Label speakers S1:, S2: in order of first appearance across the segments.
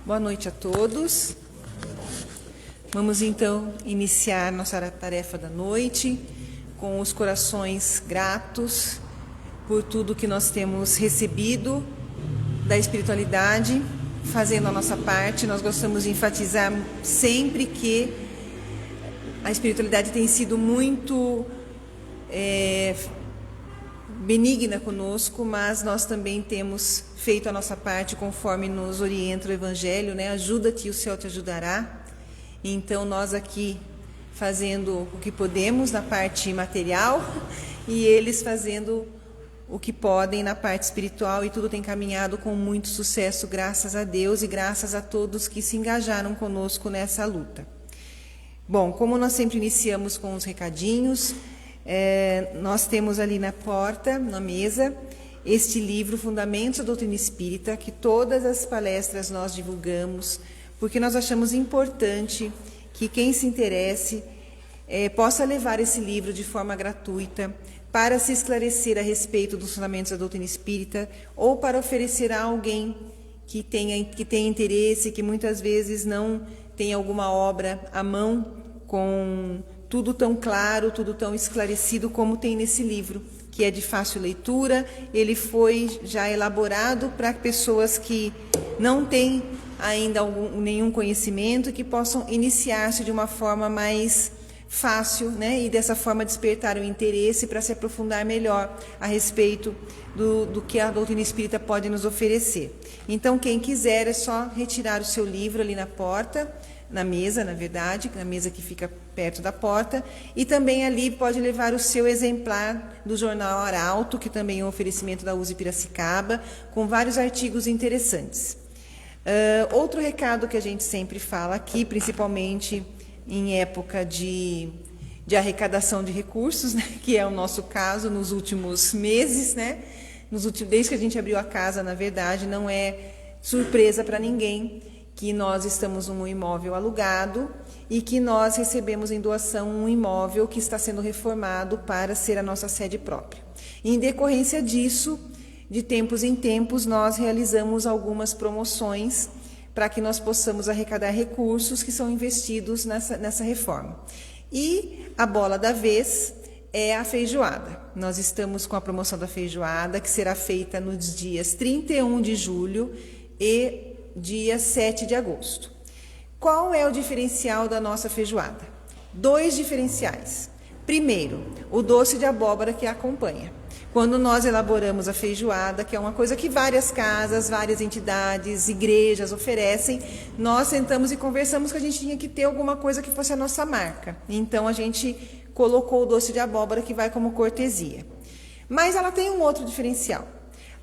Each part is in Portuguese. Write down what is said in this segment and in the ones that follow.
S1: Boa noite a todos. Vamos então iniciar nossa tarefa da noite com os corações gratos por tudo que nós temos recebido da espiritualidade, fazendo a nossa parte. Nós gostamos de enfatizar sempre que a espiritualidade tem sido muito benigna conosco, mas nós também temos feito a nossa parte conforme nos orienta o Evangelho, né? Ajuda-te e o céu te ajudará. Então nós aqui fazendo o que podemos na parte material e eles fazendo o que podem na parte espiritual, e tudo tem caminhado com muito sucesso, graças a Deus e graças a todos que se engajaram conosco nessa luta. Bom, como nós sempre iniciamos com os recadinhos, nós temos ali na porta, na mesa, este livro, Fundamentos da Doutrina Espírita, que todas as palestras nós divulgamos, porque nós achamos importante que quem se interesse possa levar esse livro de forma gratuita para se esclarecer a respeito dos fundamentos da doutrina espírita, ou para oferecer a alguém que tenha interesse, que muitas vezes não tem alguma obra à mão com tudo tão claro, tudo tão esclarecido como tem nesse livro, que é de fácil leitura. Ele foi já elaborado para pessoas que não têm ainda nenhum conhecimento, que possam iniciar-se de uma forma mais fácil, né? E dessa forma despertar o interesse para se aprofundar melhor a respeito do que a doutrina espírita pode nos oferecer. Então, quem quiser é só retirar o seu livro ali na porta, na mesa, na verdade, na mesa que fica perto da porta, e também ali pode levar o seu exemplar do jornal Arauto, que também é um oferecimento da USE Piracicaba, com vários artigos interessantes. Outro recado que a gente sempre fala aqui, principalmente em época de arrecadação de recursos, né, que é o nosso caso nos últimos meses, né, desde que a gente abriu a casa, na verdade, não é surpresa para ninguém que nós estamos num imóvel alugado e que nós recebemos em doação um imóvel que está sendo reformado para ser a nossa sede própria. Em decorrência disso, de tempos em tempos, nós realizamos algumas promoções para que nós possamos arrecadar recursos que são investidos nessa reforma. E a bola da vez é a feijoada. Nós estamos com a promoção da feijoada, que será feita nos dias 31 de julho e dia 7 de agosto. Qual é o diferencial da nossa feijoada? 2 diferenciais. Primeiro, o doce de abóbora que a acompanha. Quando nós elaboramos a feijoada, que é uma coisa que várias casas, várias entidades, igrejas oferecem, nós sentamos e conversamos que a gente tinha que ter alguma coisa que fosse a nossa marca. Então, a gente colocou o doce de abóbora, que vai como cortesia. Mas ela tem um outro diferencial.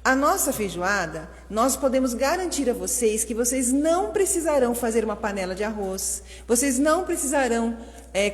S1: A nossa feijoada, nós podemos garantir a vocês que vocês não precisarão fazer uma panela de arroz, vocês não precisarão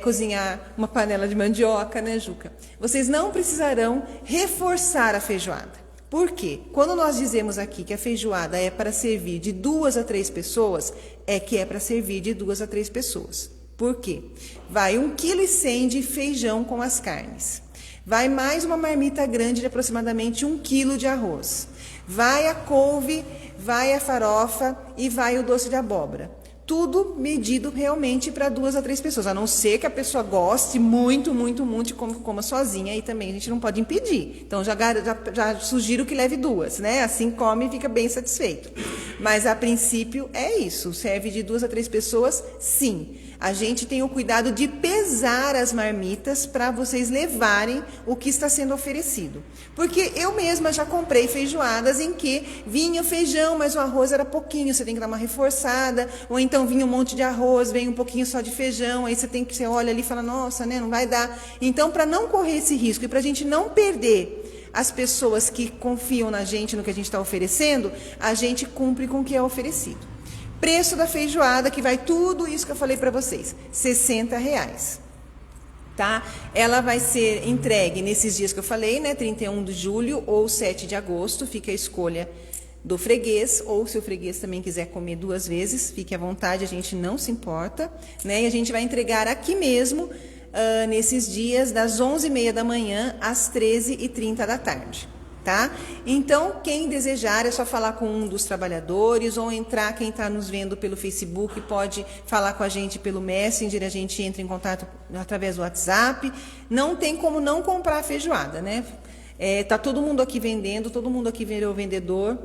S1: cozinhar uma panela de mandioca, né, Juca? Vocês não precisarão reforçar a feijoada. Por quê? Quando nós dizemos aqui que a feijoada é para servir de 2 a 3 pessoas, é que é para servir de 2 a 3 pessoas. Por quê? Vai 1,1 kg de feijão com as carnes. Vai mais uma marmita grande de aproximadamente 1 quilo de arroz. Vai a couve, vai a farofa e vai o doce de abóbora. Tudo medido realmente para 2 a 3 pessoas, a não ser que a pessoa goste muito, muito, muito e coma sozinha, aí também a gente não pode impedir. Então, já sugiro que leve 2, né? Assim come e fica bem satisfeito. Mas, a princípio, é isso. Serve de 2 a 3 pessoas, sim. A gente tem o cuidado de pesar as marmitas para vocês levarem o que está sendo oferecido. Porque eu mesma já comprei feijoadas em que vinha o feijão, mas o arroz era pouquinho, você tem que dar uma reforçada, ou então vinha um monte de arroz, vem um pouquinho só de feijão, aí você olha ali e fala, nossa, né, não vai dar. Então, para não correr esse risco e para a gente não perder as pessoas que confiam na gente, no que a gente está oferecendo, a gente cumpre com o que é oferecido. Preço da feijoada, que vai tudo isso que eu falei para vocês, R$60. Tá? Ela vai ser entregue nesses dias que eu falei, né? 31 de julho ou 7 de agosto, fica a escolha do freguês, ou se o freguês também quiser comer 2 vezes, fique à vontade, a gente não se importa, né? E a gente vai entregar aqui mesmo, nesses dias, das 11h30 da manhã às 13h30 da tarde. tá? Então, quem desejar é só falar com um dos trabalhadores ou entrar, quem está nos vendo pelo Facebook pode falar com a gente pelo Messenger, a gente entra em contato através do WhatsApp. Não tem como não comprar a feijoada, né? Tá todo mundo aqui vendendo, todo mundo aqui virou vendedor.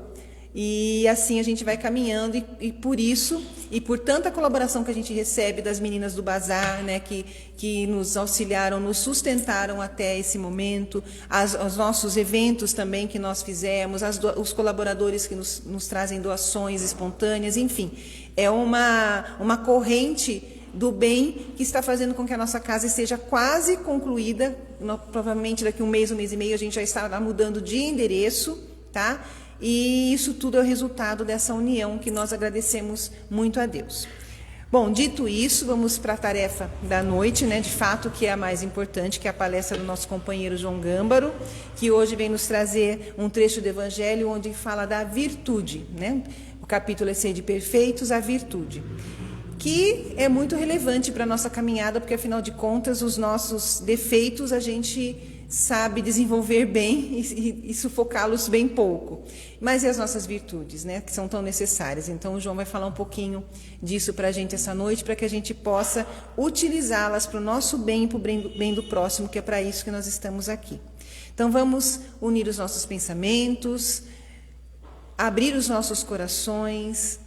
S1: E assim a gente vai caminhando e por isso, e por tanta colaboração que a gente recebe das meninas do Bazar, né, que nos auxiliaram, nos sustentaram até esse momento, os nossos eventos também que nós fizemos, os colaboradores que nos trazem doações espontâneas, enfim, é uma corrente do bem que está fazendo com que a nossa casa esteja quase concluída. Provavelmente daqui um mês e meio a gente já estará mudando de endereço, tá? E isso tudo é o resultado dessa união que nós agradecemos muito a Deus. Bom, dito isso, vamos para a tarefa da noite, né, de fato, que é a mais importante, que é a palestra do nosso companheiro João Gâmbaro, que hoje vem nos trazer um trecho do Evangelho onde fala da virtude, né? O capítulo é Sede Perfeitos, a virtude, que é muito relevante para a nossa caminhada, porque, afinal de contas, os nossos defeitos a gente sabe desenvolver bem e sufocá-los bem pouco. Mas e as nossas virtudes, né, que são tão necessárias? Então, o João vai falar um pouquinho disso para a gente essa noite, para que a gente possa utilizá-las para o nosso bem e para o bem do próximo, que é para isso que nós estamos aqui. Então, vamos unir os nossos pensamentos, abrir os nossos corações,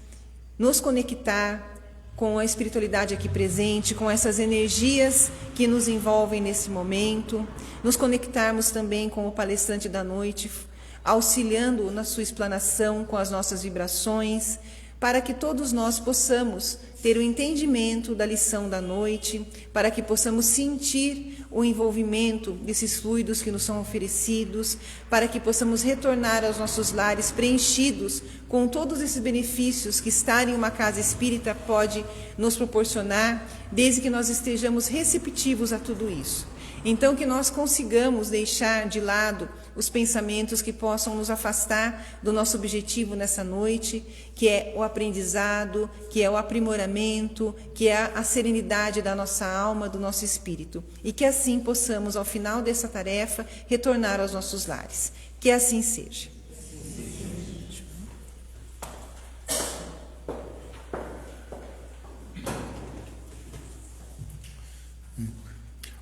S1: nos conectar com a espiritualidade aqui presente, com essas energias que nos envolvem nesse momento, nos conectarmos também com o palestrante da noite, auxiliando na sua explanação com as nossas vibrações, para que todos nós possamos ter o entendimento da lição da noite, para que possamos sentir o envolvimento desses fluidos que nos são oferecidos, para que possamos retornar aos nossos lares preenchidos com todos esses benefícios que estar em uma casa espírita pode nos proporcionar, desde que nós estejamos receptivos a tudo isso. Então, que nós consigamos deixar de lado os pensamentos que possam nos afastar do nosso objetivo nessa noite, que é o aprendizado, que é o aprimoramento, que é a serenidade da nossa alma, do nosso espírito. E que assim possamos, ao final dessa tarefa, retornar aos nossos lares. Que assim seja.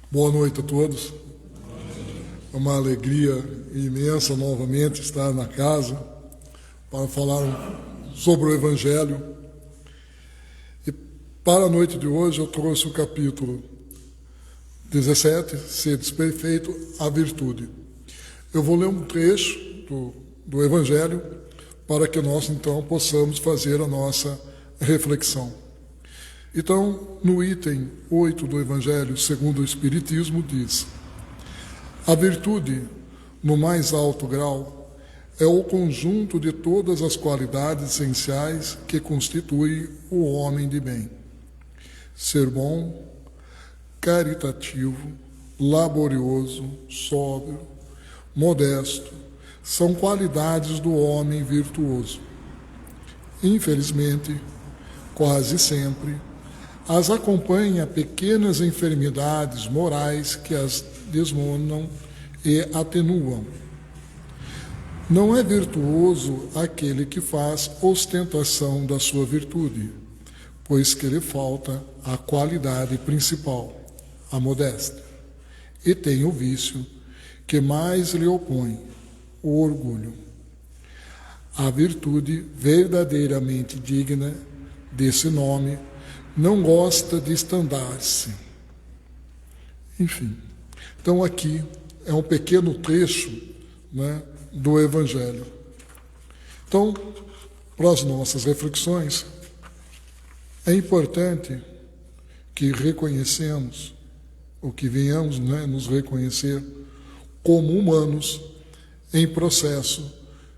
S2: Boa noite a todos. É uma alegria imensa novamente estar na casa para falar sobre o Evangelho. E para a noite de hoje eu trouxe o capítulo 17, Sedes Perfeito, a virtude. Eu vou ler um trecho do Evangelho para que nós então possamos fazer a nossa reflexão. Então, no item 8 do Evangelho segundo o Espiritismo, diz: a virtude, no mais alto grau, é o conjunto de todas as qualidades essenciais que constituem o homem de bem. Ser bom, caritativo, laborioso, sóbrio, modesto, são qualidades do homem virtuoso. Infelizmente, quase sempre, as acompanha pequenas enfermidades morais que as desmonam e atenuam. Não é virtuoso aquele que faz ostentação da sua virtude, pois que lhe falta a qualidade principal, a modéstia, e tem o vício que mais lhe opõe, o orgulho. A virtude verdadeiramente digna desse nome não gosta de estandar-se. Enfim, então aqui é um pequeno trecho, né, do Evangelho. Então, para as nossas reflexões, é importante que reconhecemos, ou que venhamos, né, nos reconhecer como humanos em processo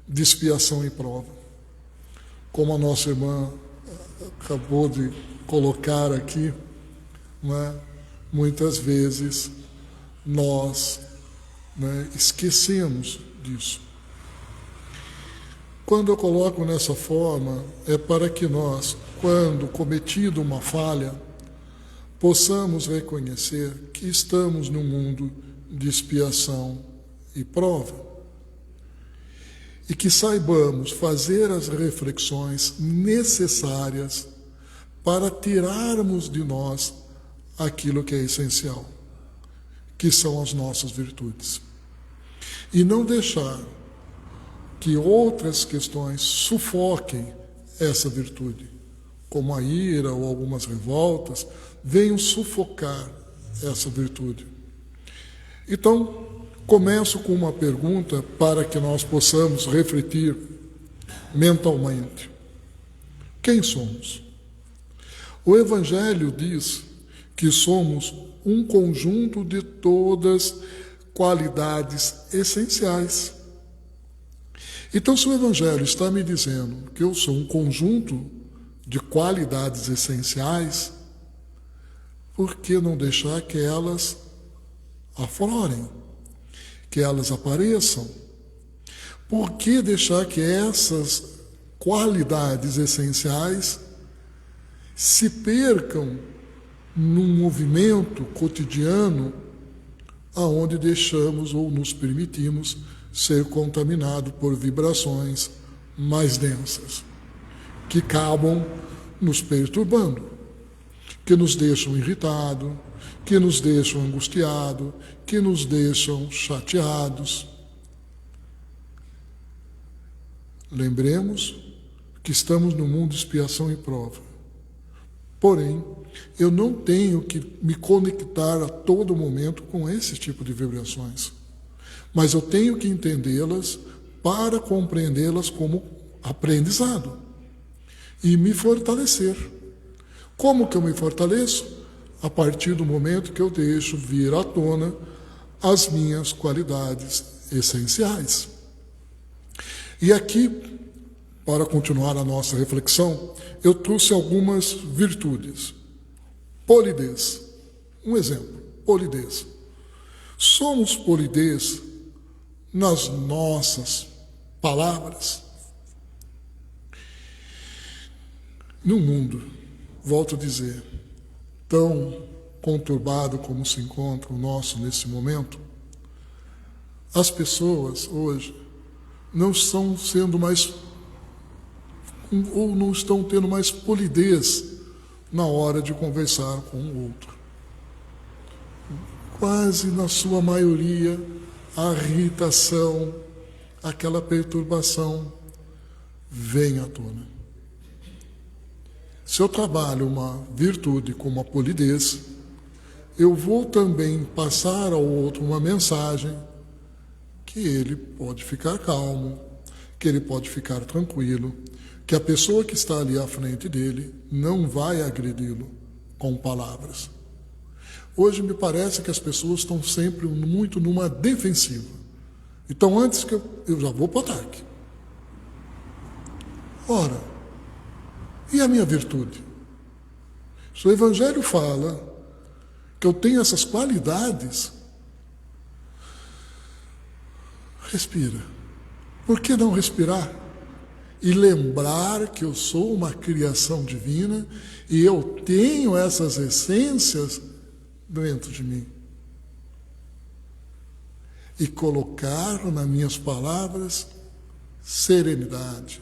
S2: de expiação e prova. Como a nossa irmã acabou de colocar aqui, né, muitas vezes nós, né, esquecemos disso. Quando eu coloco nessa forma, é para que nós, quando cometido uma falha, possamos reconhecer que estamos num mundo de expiação e prova. e que saibamos fazer as reflexões necessárias para tirarmos de nós aquilo que é essencial, que são as nossas virtudes. E não deixar que outras questões sufoquem essa virtude, como a ira ou algumas revoltas, venham sufocar essa virtude. Então, começo com uma pergunta para que nós possamos refletir mentalmente. Quem somos? O Evangelho diz que somos um conjunto de todas qualidades essenciais. Então, se o Evangelho está me dizendo que eu sou um conjunto de qualidades essenciais, por que não deixar que elas aflorem, que elas apareçam? Por que deixar que essas qualidades essenciais se percam num movimento cotidiano aonde deixamos ou nos permitimos ser contaminado por vibrações mais densas, que acabam nos perturbando, que nos deixam irritados, que nos deixam angustiados, que nos deixam chateados. Lembremos que estamos no mundo de expiação e prova. Porém, eu não tenho que me conectar a todo momento com esse tipo de vibrações. Mas eu tenho que entendê-las para compreendê-las como aprendizado e me fortalecer. Como que eu me fortaleço? A partir do momento que eu deixo vir à tona as minhas qualidades essenciais. E aqui, para continuar a nossa reflexão, eu trouxe algumas virtudes. Polidez. Um exemplo, polidez. Somos polidez nas nossas palavras. No mundo, volto a dizer, tão conturbado como se encontra o nosso nesse momento, as pessoas hoje não estão sendo mais, ou não estão tendo mais polidez na hora de conversar com o outro. Quase na sua maioria, a irritação, aquela perturbação vem à tona. Se eu trabalho uma virtude como a polidez, eu vou também passar ao outro uma mensagem que ele pode ficar calmo, que ele pode ficar tranquilo, que a pessoa que está ali à frente dele não vai agredi-lo com palavras. Hoje me parece que as pessoas estão sempre muito numa defensiva. Então, antes que eu já vou para o ataque. Ora, e a minha virtude? Se o Evangelho fala que eu tenho essas qualidades, respira. Por que não respirar? E lembrar que eu sou uma criação divina e eu tenho essas essências dentro de mim. E colocar nas minhas palavras serenidade,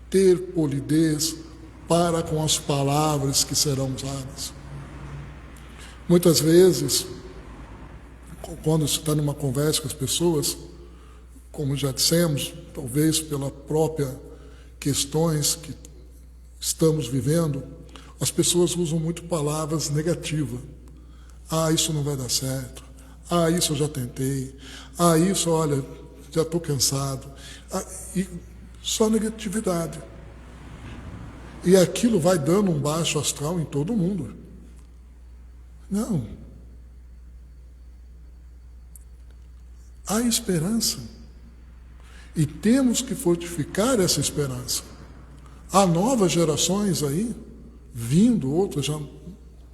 S2: ter polidez para com as palavras que serão usadas. Muitas vezes, quando se está numa conversa com as pessoas, como já dissemos, talvez pela própria questões que estamos vivendo, as pessoas usam muito palavras negativas. Ah, isso não vai dar certo. Ah, isso eu já tentei. Ah, isso, olha, já estou cansado. Ah, e só negatividade. E aquilo vai dando um baixo astral em todo mundo. Não. Há esperança. E temos que fortificar essa esperança. Há novas gerações aí, vindo, outras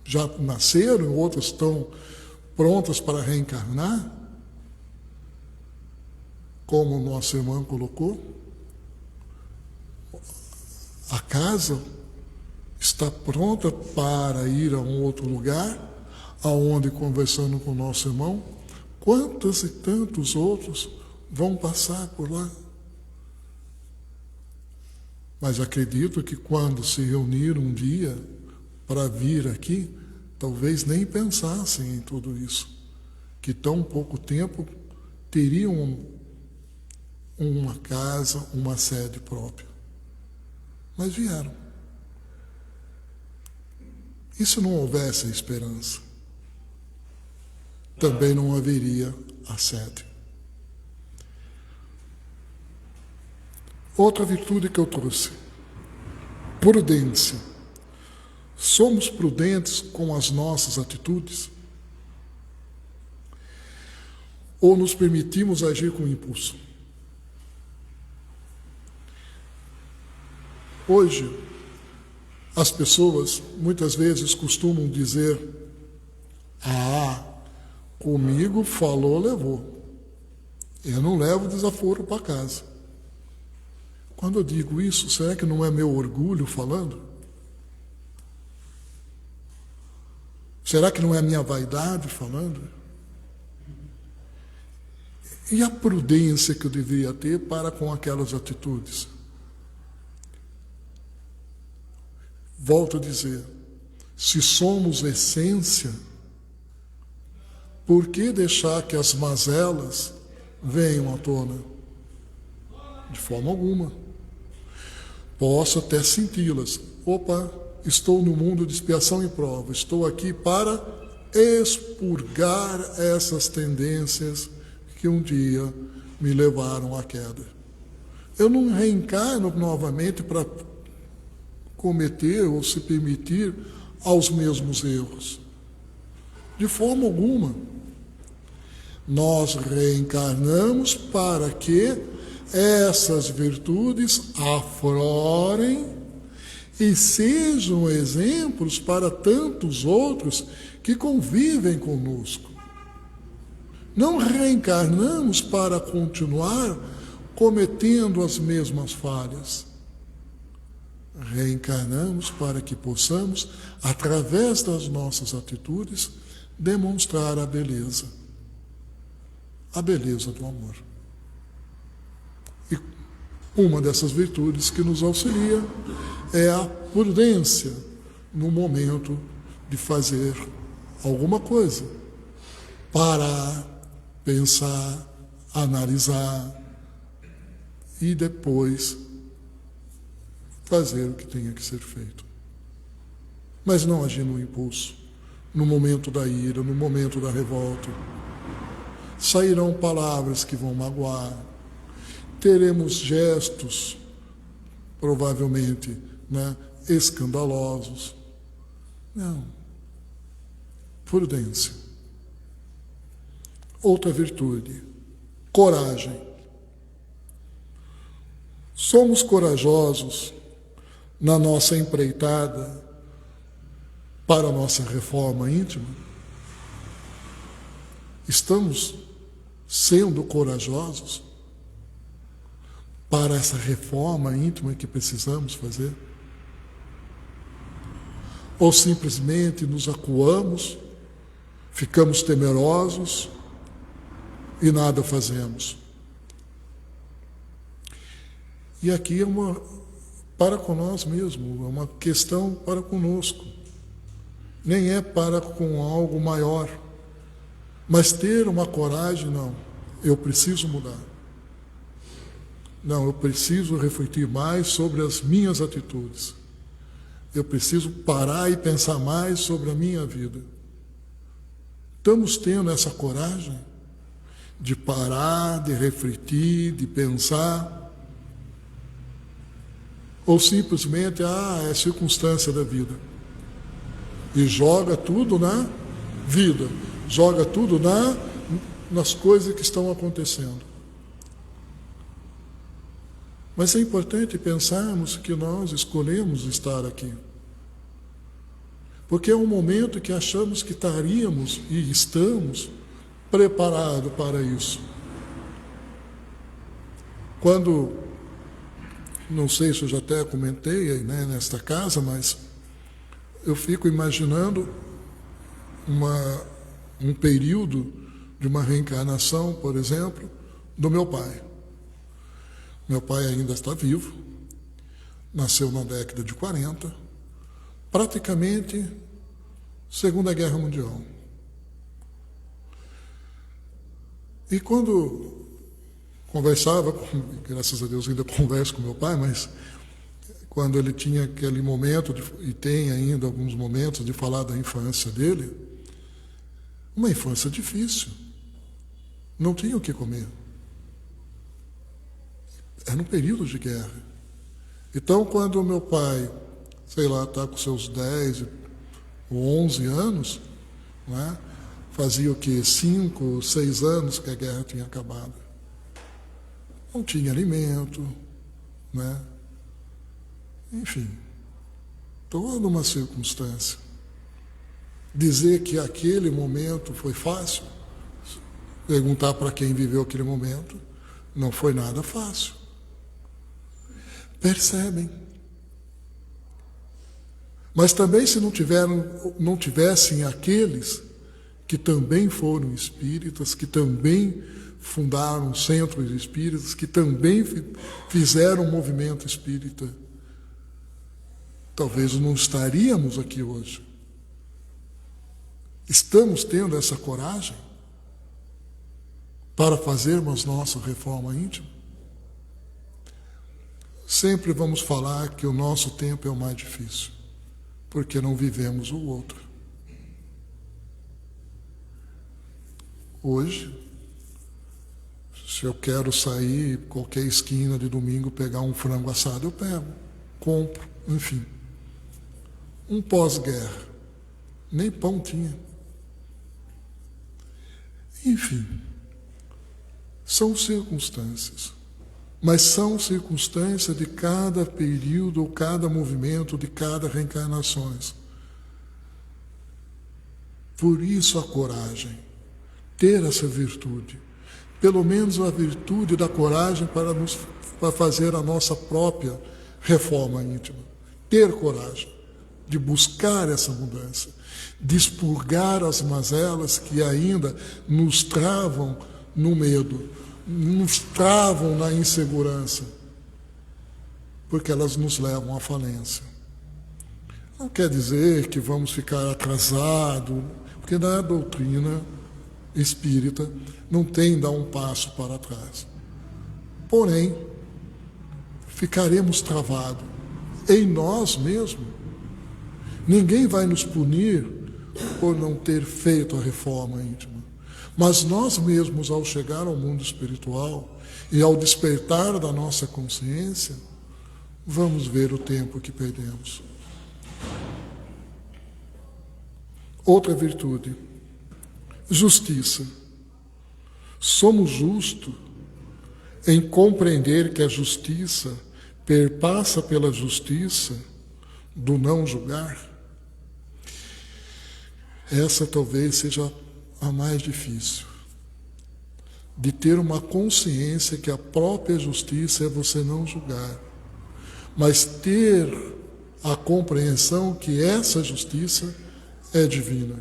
S2: já nasceram, outras estão prontas para reencarnar, como o nosso irmão colocou. A casa está pronta para ir a um outro lugar, aonde, conversando com o nosso irmão, quantos e tantos outros vão passar por lá. Mas acredito que quando se reuniram um dia para vir aqui, talvez nem pensassem em tudo isso, que tão pouco tempo teriam uma casa, uma sede própria. Mas vieram. E se não houvesse esperança, também não haveria a sede. Outra virtude que eu trouxe, prudência. Somos prudentes com as nossas atitudes? Ou nos permitimos agir com impulso? Hoje, as pessoas muitas vezes costumam dizer: comigo falou, levou. Eu não levo desaforo para casa. Quando eu digo isso, será que não é meu orgulho falando? Será que não é a minha vaidade falando? E a prudência que eu deveria ter para com aquelas atitudes? Volto a dizer, se somos essência, por que deixar que as mazelas venham à tona? De forma alguma. Posso até senti-las. Opa, estou no mundo de expiação e prova. Estou aqui para expurgar essas tendências que um dia me levaram à queda. Eu não reencarno novamente para cometer ou se permitir aos mesmos erros. De forma alguma. Nós reencarnamos para que essas virtudes aflorem e sejam exemplos para tantos outros que convivem conosco. Não reencarnamos para continuar cometendo as mesmas falhas. Reencarnamos para que possamos, através das nossas atitudes, demonstrar a beleza do amor. E uma dessas virtudes que nos auxilia é a prudência no momento de fazer alguma coisa. Parar, pensar, analisar e depois fazer o que tenha que ser feito. Mas não agir no impulso, no momento da ira, no momento da revolta. Sairão palavras que vão magoar, teremos gestos, provavelmente, escandalosos. Não. Prudência. Outra virtude, coragem. Somos corajosos na nossa empreitada para a nossa reforma íntima? Estamos sendo corajosos para essa reforma íntima que precisamos fazer? Ou simplesmente nos acuamos, ficamos temerosos e nada fazemos? E aqui é para com nós mesmos, é uma questão para conosco. Nem é para com algo maior. Mas ter uma coragem, não. Eu preciso mudar. Não, eu preciso refletir mais sobre as minhas atitudes. Eu preciso parar e pensar mais sobre a minha vida. Estamos tendo essa coragem de parar, de refletir, de pensar? Ou simplesmente, é circunstância da vida. E joga tudo na vida, joga tudo nas coisas que estão acontecendo. Mas é importante pensarmos que nós escolhemos estar aqui. Porque é um momento que achamos que estaríamos e estamos preparados para isso. Quando, não sei se eu já até comentei nesta casa, mas eu fico imaginando um período de uma reencarnação, por exemplo, do meu pai. Meu pai ainda está vivo, nasceu na década de 40, praticamente Segunda Guerra Mundial. E quando conversava, graças a Deus ainda converso com meu pai, mas quando ele tinha aquele momento, e tem ainda alguns momentos de falar da infância dele, uma infância difícil, não tinha o que comer. Era um período de guerra. Então, quando o meu pai, sei lá, está com seus 10 ou 11 anos, não é? Fazia o quê? 5, 6 anos que a guerra tinha acabado. Não tinha alimento, né? Enfim, toda uma circunstância. Dizer que aquele momento foi fácil, perguntar para quem viveu aquele momento, não foi nada fácil. Percebem? Mas também se não tivessem aqueles que também foram espíritas, que também fundaram centros espíritas, que também fizeram o movimento espírita, talvez não estaríamos aqui hoje. Estamos tendo essa coragem para fazermos nossa reforma íntima? Sempre vamos falar que o nosso tempo é o mais difícil, porque não vivemos o outro. Hoje, se eu quero sair qualquer esquina de domingo, pegar um frango assado, eu pego, compro, enfim. Um pós-guerra, nem pão tinha. Enfim, são circunstâncias, mas são circunstâncias de cada período, ou cada movimento, de cada reencarnação. Por isso a coragem, ter essa virtude, pelo menos a virtude da coragem para fazer a nossa própria reforma íntima. Ter coragem de buscar essa mudança, de expurgar as mazelas que ainda nos travam no medo, nos travam na insegurança, porque elas nos levam à falência. Não quer dizer que vamos ficar atrasados, porque na doutrina espírita não tem dar um passo para trás. Porém, ficaremos travados em nós mesmos. Ninguém vai nos punir por não ter feito a reforma íntima. Mas nós mesmos, ao chegar ao mundo espiritual e ao despertar da nossa consciência, vamos ver o tempo que perdemos. Outra virtude, justiça. Somos justos em compreender que a justiça perpassa pela justiça do não julgar. Essa talvez seja a mais difícil, de ter uma consciência que a própria justiça é você não julgar, mas ter a compreensão que essa justiça é divina.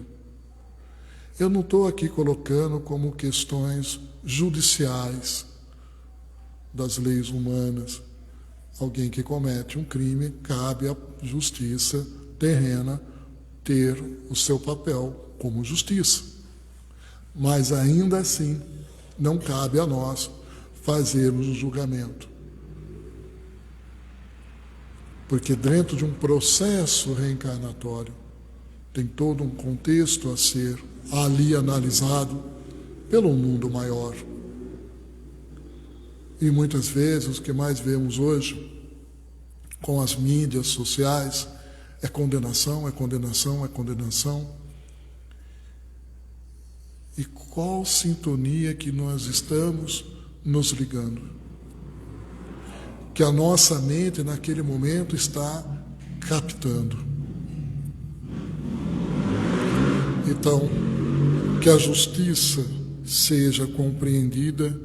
S2: Eu não estou aqui colocando como questões judiciais das leis humanas. Alguém que comete um crime, cabe à justiça terrena ter o seu papel como justiça. Mas ainda assim, não cabe a nós fazermos o julgamento. Porque dentro de um processo reencarnatório, tem todo um contexto a ser ali analisado pelo mundo maior. E muitas vezes o que mais vemos hoje, com as mídias sociais, é condenação, é condenação, é condenação. E qual sintonia que nós estamos nos ligando? Que a nossa mente naquele momento está captando. Então, que a justiça seja compreendida,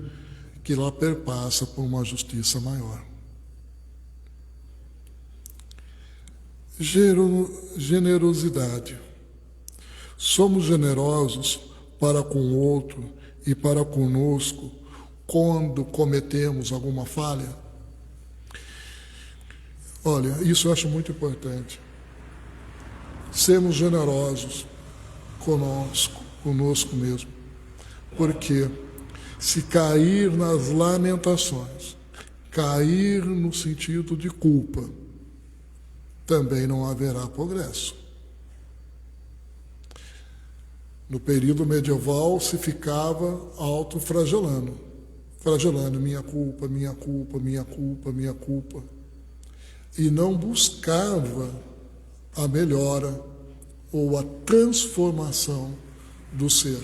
S2: que ela perpassa por uma justiça maior. Generosidade. Somos generosos para com o outro e para conosco quando cometemos alguma falha? Olha, isso eu acho muito importante. Sermos generosos conosco mesmo. Porque se cair nas lamentações, cair no sentido de culpa, também não haverá progresso. No período medieval se ficava autoflagelando, minha culpa, minha culpa, minha culpa, minha culpa, e não buscava a melhora ou a transformação do ser.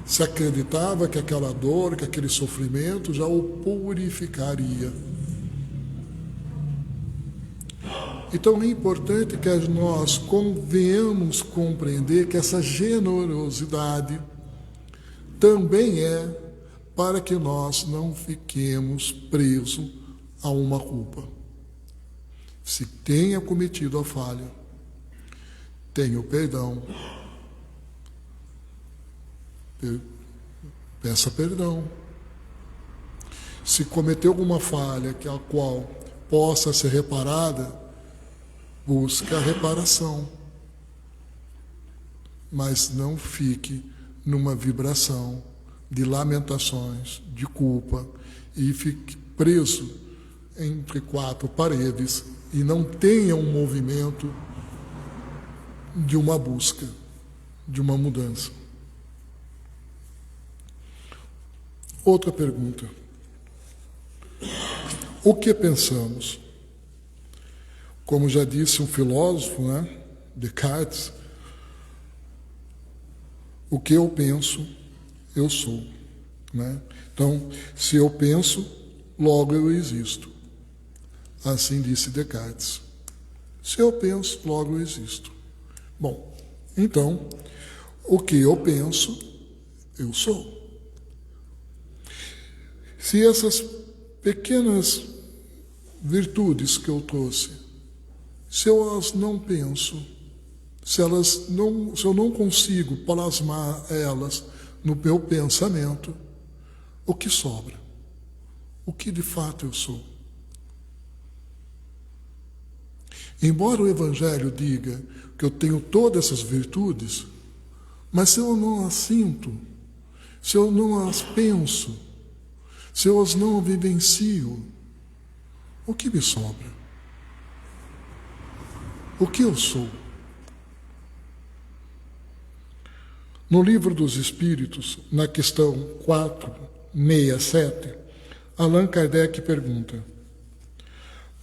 S2: Se acreditava que aquela dor, que aquele sofrimento já o purificaria. Então é importante que nós venhamos compreender que essa generosidade também é para que nós não fiquemos presos a uma culpa. Se tenha cometido a falha, tenha o perdão, peça perdão. Se cometeu alguma falha a qual possa ser reparada, busque a reparação. Mas não fique numa vibração de lamentações, de culpa, e fique preso entre quatro paredes e não tenha um movimento de uma busca, de uma mudança. Outra pergunta. O que pensamos? Como já disse um filósofo, Descartes, o que eu penso, eu sou. Então, se eu penso, logo eu existo. Assim disse Descartes. Se eu penso, logo eu existo. Bom, então, o que eu penso, eu sou. Se essas pequenas virtudes que eu trouxe, se eu as não penso, se eu não consigo plasmar elas no meu pensamento, o que sobra? O que de fato eu sou? Embora o Evangelho diga que eu tenho todas essas virtudes, mas se eu não as sinto, se eu não as penso, se eu as não vivencio, o que me sobra? O que eu sou? No Livro dos Espíritos, na questão 467, Allan Kardec pergunta: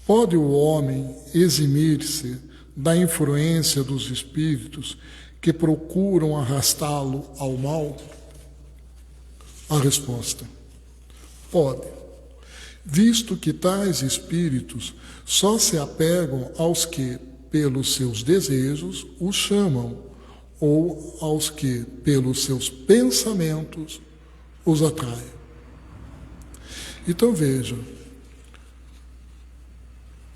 S2: pode o homem eximir-se da influência dos espíritos que procuram arrastá-lo ao mal? A resposta: pode, visto que tais espíritos só se apegam aos que, pelos seus desejos, os chamam, ou aos que, pelos seus pensamentos, os atraem. Então veja,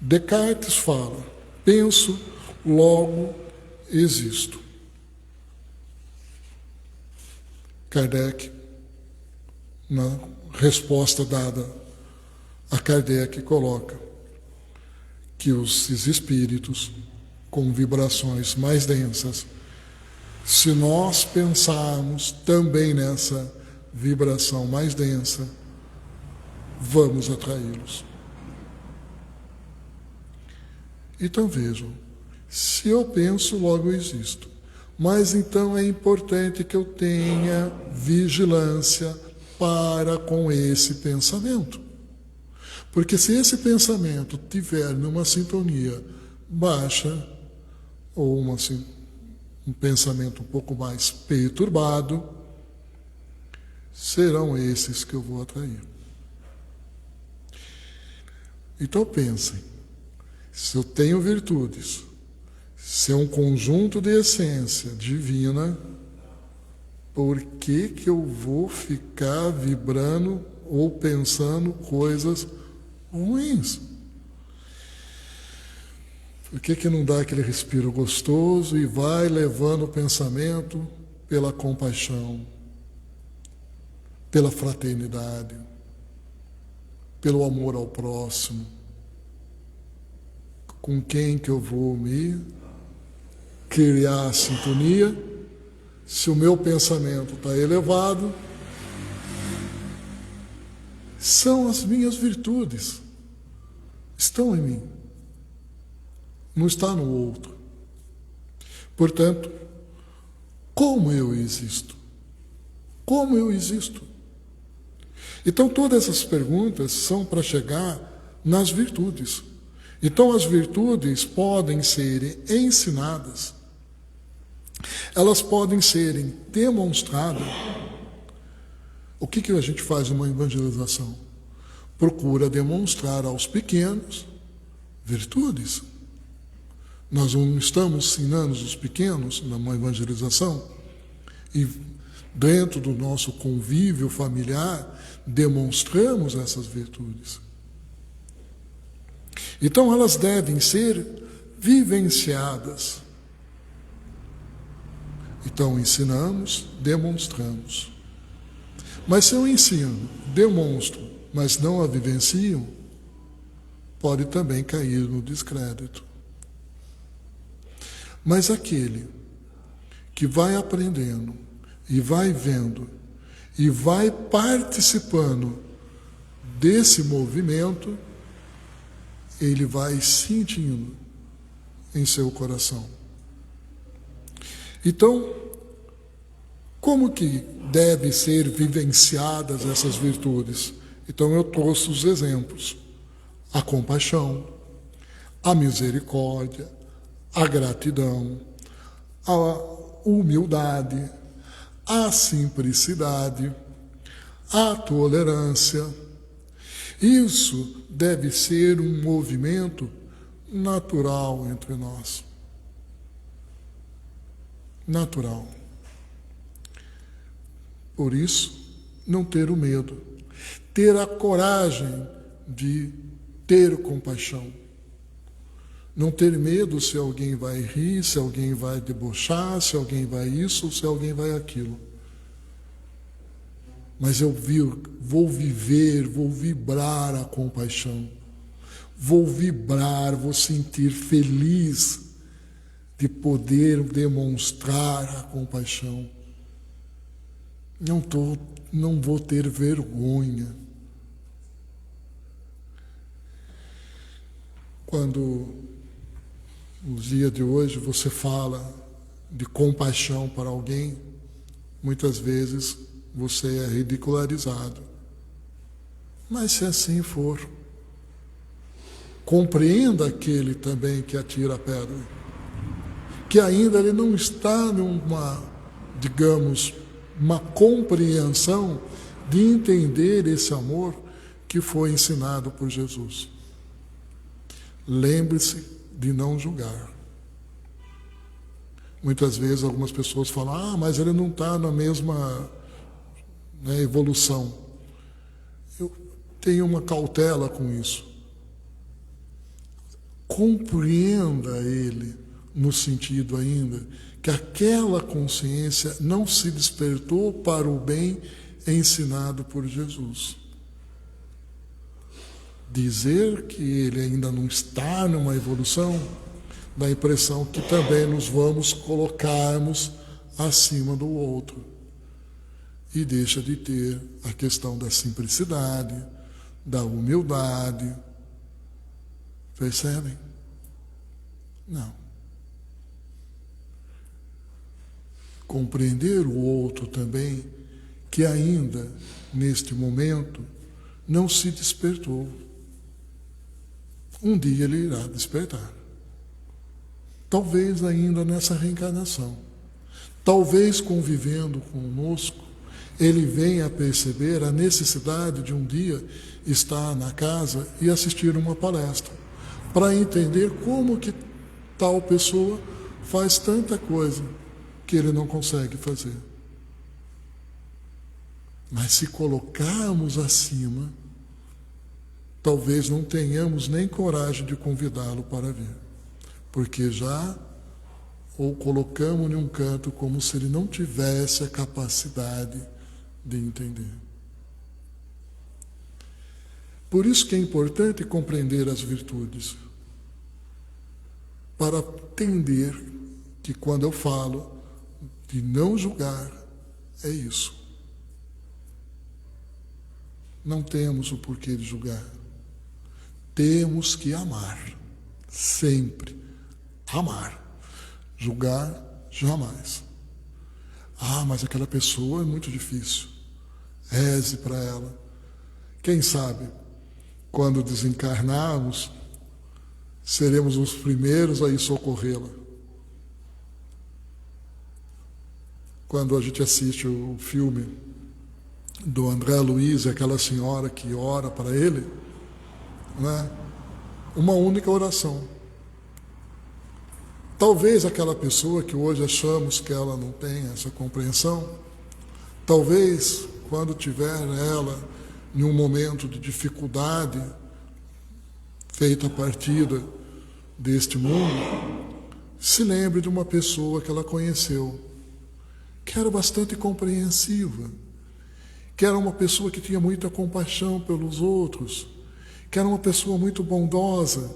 S2: Descartes fala: penso, logo existo. Kardec, na resposta dada a Kardec, coloca que esses espíritos, com vibrações mais densas, se nós pensarmos também nessa vibração mais densa, vamos atraí-los. Então vejam, se eu penso, logo eu existo. Mas então é importante que eu tenha vigilância para com esse pensamento. Porque se esse pensamento tiver numa sintonia baixa, ou um pensamento um pouco mais perturbado, serão esses que eu vou atrair. Então pensem, se eu tenho virtudes, se é um conjunto de essência divina, por que eu vou ficar vibrando ou pensando coisas ruins? Por que não dá aquele respiro gostoso e vai levando o pensamento pela compaixão, pela fraternidade, pelo amor ao próximo? com quem que eu vou me criar a sintonia, se o meu pensamento está elevado, são as minhas virtudes, estão em mim, não está no outro. Portanto, como eu existo? Como eu existo? Então, todas essas perguntas são para chegar nas virtudes. Então, as virtudes podem ser ensinadas, elas podem ser demonstradas. O que a gente faz numa evangelização? Procura demonstrar aos pequenos virtudes. Nós não estamos ensinando os pequenos numa evangelização e dentro do nosso convívio familiar demonstramos essas virtudes. Então elas devem ser vivenciadas. Então ensinamos, demonstramos. Mas se eu ensino, demonstro, mas não a vivencio, pode também cair no descrédito. Mas aquele que vai aprendendo e vai vendo e vai participando desse movimento, ele vai sentindo em seu coração. Então, como que devem ser vivenciadas essas virtudes? Então eu trouxe os exemplos: a compaixão, a misericórdia, a gratidão, a humildade, a simplicidade, a tolerância. Isso deve ser um movimento natural entre nós. Natural. Por isso, não ter o medo. Ter a coragem de ter compaixão. Não ter medo se alguém vai rir, se alguém vai debochar, se alguém vai isso, se alguém vai aquilo. Mas eu vou viver, vou vibrar a compaixão. Vou vibrar, vou sentir feliz de poder demonstrar a compaixão. Não vou ter vergonha. Quando no dia de hoje você fala de compaixão para alguém, muitas vezes você é ridicularizado. Mas se assim for, compreenda aquele também que atira a pedra, que ainda ele não está numa, digamos, uma compreensão de entender esse amor que foi ensinado por Jesus. Lembre-se de não julgar. Muitas vezes algumas pessoas falam, mas ele não está na mesma evolução. Eu tenho uma cautela com isso. Compreenda ele no sentido ainda que aquela consciência não se despertou para o bem ensinado por Jesus. Dizer que ele ainda não está numa evolução, dá a impressão que também nos vamos colocarmos acima do outro. E deixa de ter a questão da simplicidade, da humildade. Percebem? Não. Compreender o outro também, que ainda, neste momento, não se despertou. Um dia ele irá despertar. Talvez ainda nessa reencarnação. Talvez convivendo conosco, ele venha a perceber a necessidade de um dia estar na casa e assistir uma palestra, para entender como que tal pessoa faz tanta coisa que ele não consegue fazer. Mas se colocarmos acima, talvez não tenhamos nem coragem de convidá-lo para vir, porque já o colocamos em um canto como se ele não tivesse a capacidade de entender. Por isso que é importante compreender as virtudes. para entender que quando eu falo de não julgar, é isso. Não temos o porquê de julgar. Temos que amar. Sempre. Amar. Julgar, jamais. Ah, mas aquela pessoa é muito difícil. Reze para ela. Quem sabe, quando desencarnarmos, seremos os primeiros a ir socorrê-la. Quando a gente assiste o filme do André Luiz, aquela senhora que ora para ele, né? Uma única oração. Talvez aquela pessoa que hoje achamos que ela não tem essa compreensão, talvez quando tiver ela em um momento de dificuldade, feita a partida deste mundo, se lembre de uma pessoa que ela conheceu, que era bastante compreensiva, que era uma pessoa que tinha muita compaixão pelos outros, que era uma pessoa muito bondosa.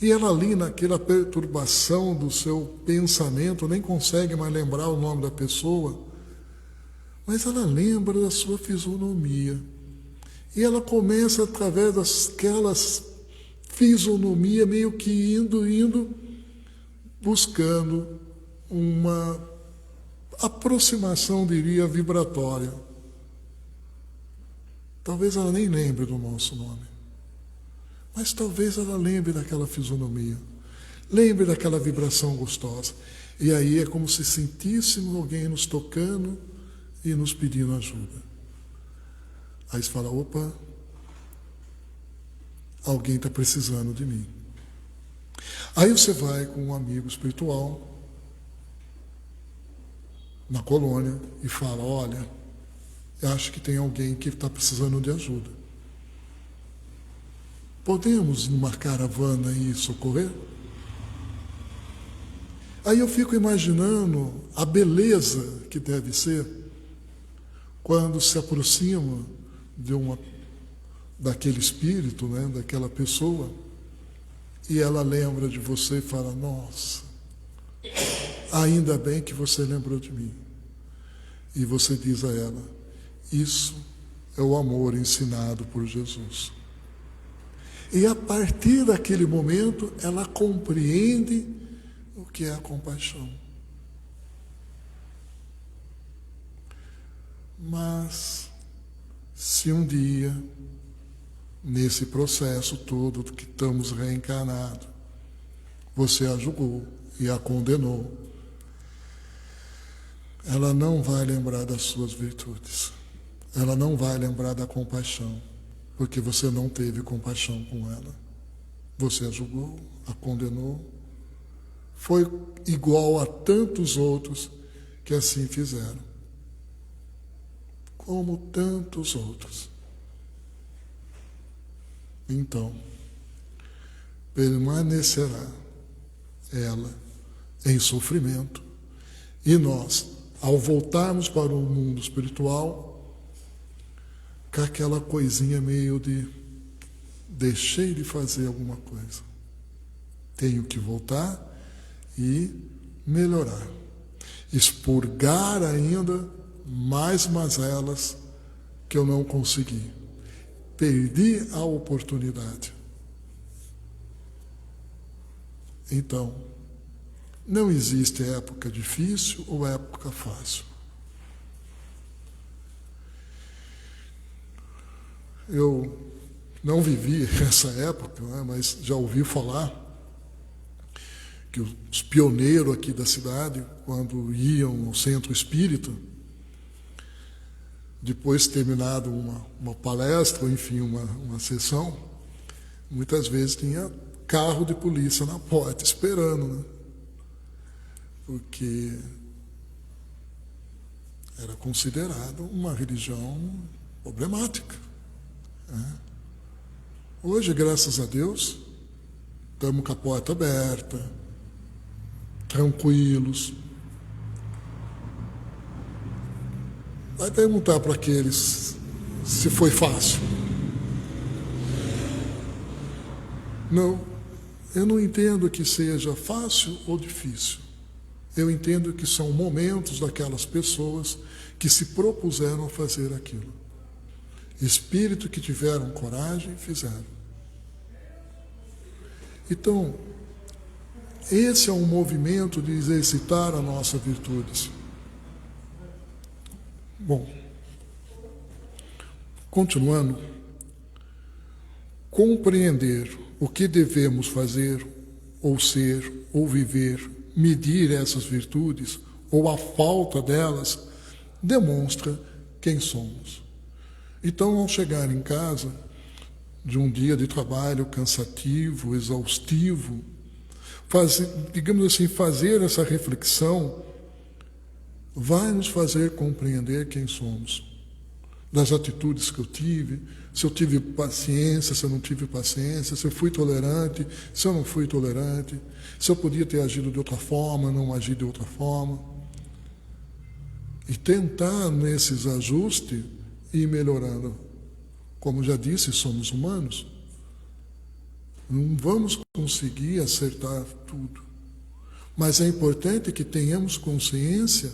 S2: E ela ali, naquela perturbação do seu pensamento, nem consegue mais lembrar o nome da pessoa, mas ela lembra da sua fisionomia. E ela começa, através daquelas fisionomia, meio que indo, buscando uma aproximação, diria, vibratória. Talvez ela nem lembre do nosso nome, mas talvez ela lembre daquela fisionomia, lembre daquela vibração gostosa. E aí é como se sentíssemos alguém nos tocando e nos pedindo ajuda. Aí você fala, opa, alguém está precisando de mim. Aí você vai com um amigo espiritual na colônia e fala, olha, eu acho que tem alguém que está precisando de ajuda. Podemos, numa caravana, ir socorrer? Aí eu fico imaginando a beleza que deve ser quando se aproxima daquele espírito, né, daquela pessoa, e ela lembra de você e fala, nossa, ainda bem que você lembrou de mim. E você diz a ela, isso é o amor ensinado por Jesus. E a partir daquele momento, ela compreende o que é a compaixão. Mas, se um dia, nesse processo todo que estamos reencarnados, você a julgou e a condenou, ela não vai lembrar das suas virtudes. Ela não vai lembrar da compaixão, porque você não teve compaixão com ela. Você a julgou, a condenou. Foi igual a tantos outros que assim fizeram. Como tantos outros. Então, permanecerá ela em sofrimento. E nós, ao voltarmos para o mundo espiritual, com aquela coisinha meio de deixei de fazer alguma coisa. Tenho que voltar e melhorar. Expurgar ainda mais mazelas que eu não consegui. Perdi a oportunidade. Então, não existe época difícil ou época fácil. Eu não vivi essa época, né, mas já ouvi falar que os pioneiros aqui da cidade, quando iam ao centro espírita, depois terminado uma palestra, ou enfim, uma sessão, muitas vezes tinha carro de polícia na porta, esperando, né? Porque era considerado uma religião problemática. Né? Hoje, graças a Deus, estamos com a porta aberta, tranquilos. Vai perguntar para aqueles se foi fácil. Não, eu não entendo que seja fácil ou difícil. Eu entendo que são momentos daquelas pessoas que se propuseram a fazer aquilo. Espírito que tiveram coragem e fizeram. Então, esse é um movimento de exercitar a nossa virtudes. Bom, continuando, compreender o que devemos fazer, ou ser, ou viver, medir essas virtudes, ou a falta delas, demonstra quem somos. Então, ao chegar em casa, de um dia de trabalho cansativo, exaustivo, digamos assim, fazer essa reflexão vai nos fazer compreender quem somos. Das atitudes que eu tive, se eu tive paciência, se eu não tive paciência, se eu fui tolerante, se eu não fui tolerante, se eu podia ter agido de outra forma, não agi de outra forma. E tentar, nesses ajustes, ir melhorando. Como já disse, somos humanos. Não vamos conseguir acertar tudo. Mas é importante que tenhamos consciência